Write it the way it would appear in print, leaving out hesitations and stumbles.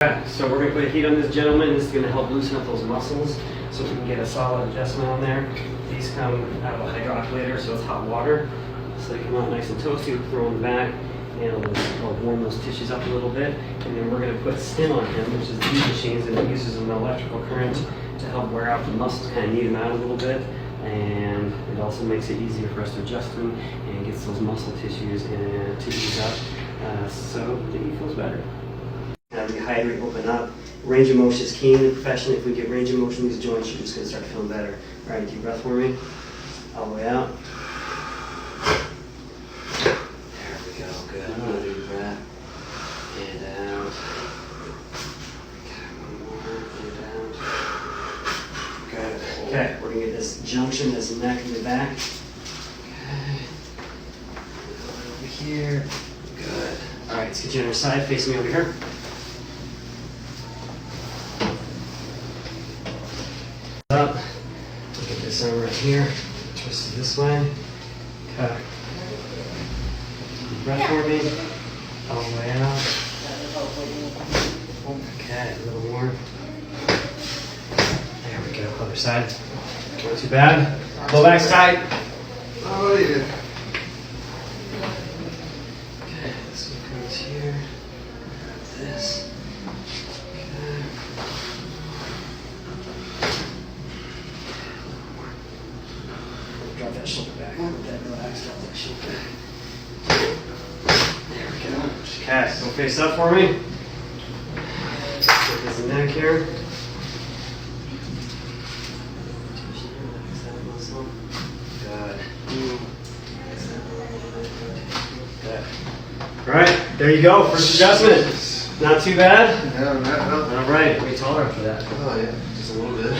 So we're going to put heat on this gentleman. This is going to help loosen up those muscles so we can get a solid adjustment on there. These come out of a hydrocollator, so it's hot water. So they come out nice and toasty. We'll throw them back and it'll warm those tissues up a little bit. And then we're going to put stim on him, which is these machines, and it uses an electrical current to help wear out the muscles, kind of knead them out a little bit. And it also makes it easier for us to adjust them and gets those muscle tissues and tissues up so that he feels better. Rehydrate, open up. Range of motion is key in the profession. If we get range of motion in these joints, you're just going to start feeling better. All right, deep breath for me. All the way out. There we go. Good. Another deep breath. And out. Okay, one more. And out. Good. Okay, we're going to get this junction, this neck and the back. Okay. Over here. Good. All right, let's get you on your side, facing me over here. Up. Look at this arm right here. Twist it this way. Okay. Deep breath for me. All the way out. Okay, a little more. There we go. Other side. Not too bad. Low back's tight. Oh, yeah. Okay, this one comes here. This. Okay. Drop that shoulder back. Let that relax. Drop that shoulder back. There we go. Okay, so face up for me. Get this neck here. Relax that muscle. Good. Good. All right, there you go. First adjustment. Not too bad. No, no, no. All right, way taller after that. Oh, yeah. Just a little bit.